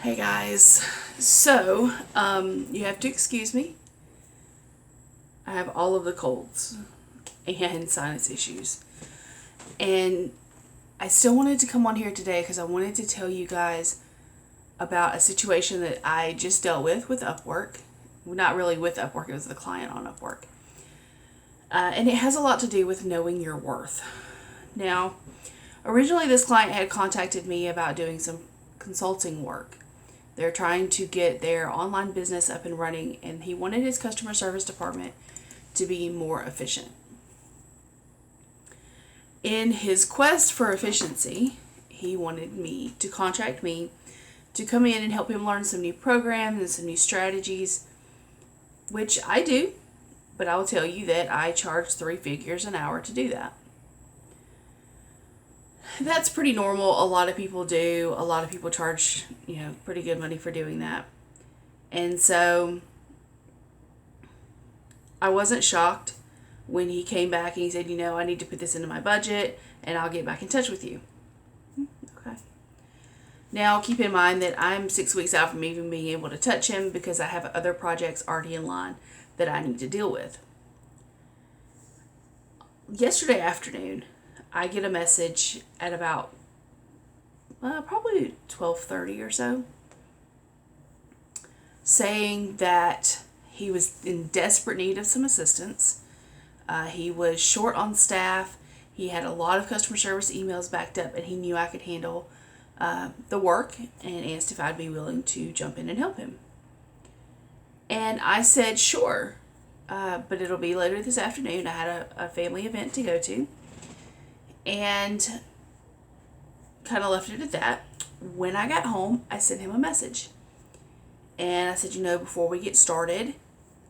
Hey guys, so you have to excuse me. I have all of the colds and sinus issues, and I still wanted to come on here today because I wanted to tell you guys about a situation that I just dealt with Upwork. Not really with Upwork, it was the client on Upwork. And it has a lot to do with knowing your worth. Now, originally this client had contacted me about doing some consulting work. They're trying to get their online business up and running, and he wanted his customer service department to be more efficient. In his quest for efficiency, he wanted me to contract me to come in and help him learn some new programs and some new strategies, which I do, but I will tell you that I charge 3 figures an hour to do that. That's pretty normal. A lot of people do. A lot of people charge, pretty good money for doing that. And so I wasn't shocked when he came back and he said, I need to put this into my budget and I'll get back in touch with you. Okay. Now, keep in mind that I'm 6 weeks out from even being able to touch him because I have other projects already in line that I need to deal with. Yesterday afternoon, I get a message at about probably 12:30 or so saying that he was in desperate need of some assistance. He was short on staff. He had a lot of customer service emails backed up, and he knew I could handle the work and asked if I'd be willing to jump in and help him. And I said, sure, but it'll be later this afternoon. I had a family event to go to. And kind of left it at that. When I got home, I sent him a message. And I said, before we get started,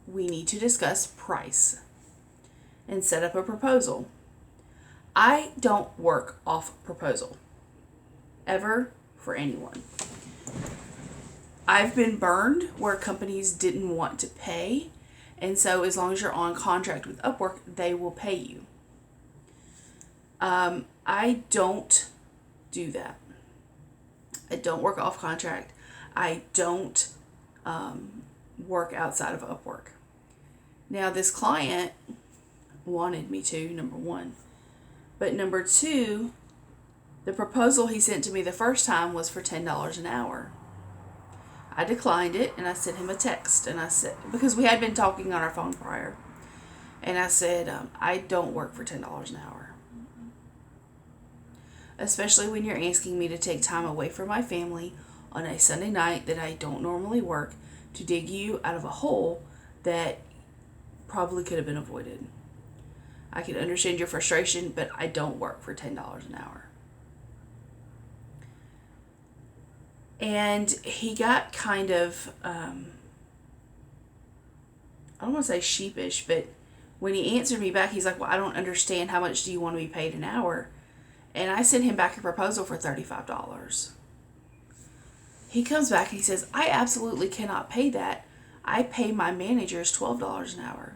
we need to discuss price and set up a proposal. I don't work off proposal. Ever, for anyone. I've been burned where companies didn't want to pay. And so as long as you're on contract with Upwork, they will pay you. I don't do that. I don't work off contract. I don't work outside of Upwork. Now, this client wanted me to, number one. But number two, the proposal he sent to me the first time was for $10 an hour. I declined it, and I sent him a text. And I said, because we had been talking on our phone prior. And I said, I don't work for $10 an hour. Especially when you're asking me to take time away from my family on a Sunday night that I don't normally work to dig you out of a hole that probably could have been avoided. I can understand your frustration, but I don't work for $10 an hour. And he got kind of, I don't want to say sheepish, but when he answered me back, he's like, well, I don't understand. How much do you want to be paid an hour? And I sent him back a proposal for $35. He comes back and he says, I absolutely cannot pay that. I pay my managers $12 an hour.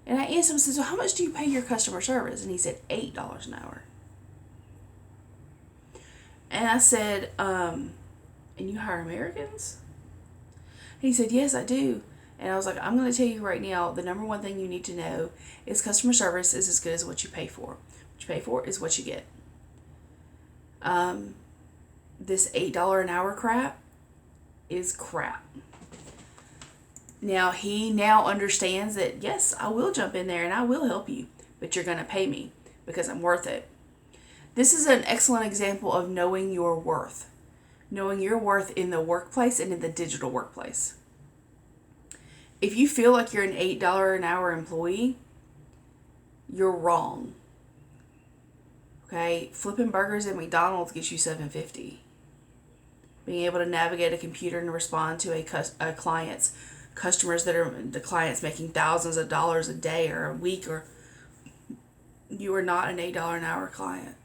And I asked him, I said, so how much do you pay your customer service? And he said, $8 an hour. And I said, and you hire Americans? And he said, yes, I do. And I was like, I'm going to tell you right now, the number one thing you need to know is customer service is as good as what you pay for. What you pay for is what you get. This $8 an hour crap is crap. Now, he now understands that, yes, I will jump in there and I will help you, but you're going to pay me because I'm worth it. This is an excellent example of knowing your worth. Knowing your worth in the workplace and in the digital workplace. If you feel like you're an $8 an hour employee, you're wrong. Okay, flipping burgers at McDonald's gets you $7.50. Being able to navigate a computer and respond to a client's customers that are the clients making thousands of dollars a day or a week, or you are not an $8 an hour client.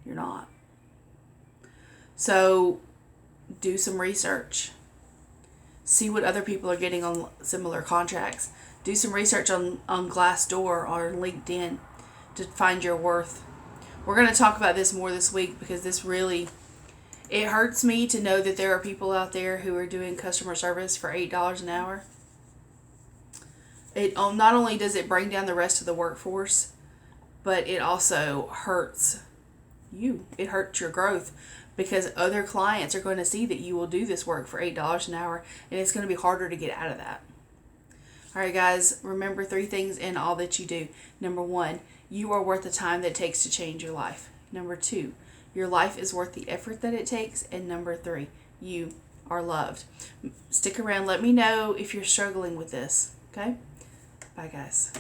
You're not. So do some research. See what other people are getting on similar contracts. Do some research on Glassdoor or LinkedIn to find your worth. We're going to talk about this more this week because this really It hurts me to know that there are people out there who are doing customer service for $8 an hour. It not only does it bring down the rest of the workforce, but it also hurts you. It hurts your growth because other clients are going to see that you will do this work for $8 an hour, and it's going to be harder to get out of that. All right, guys, remember 3 things in all that you do. Number 1, you are worth the time that it takes to change your life. Number 2, your life is worth the effort that it takes. And number 3, you are loved. Stick around. Let me know if you're struggling with this. Okay? Bye, guys.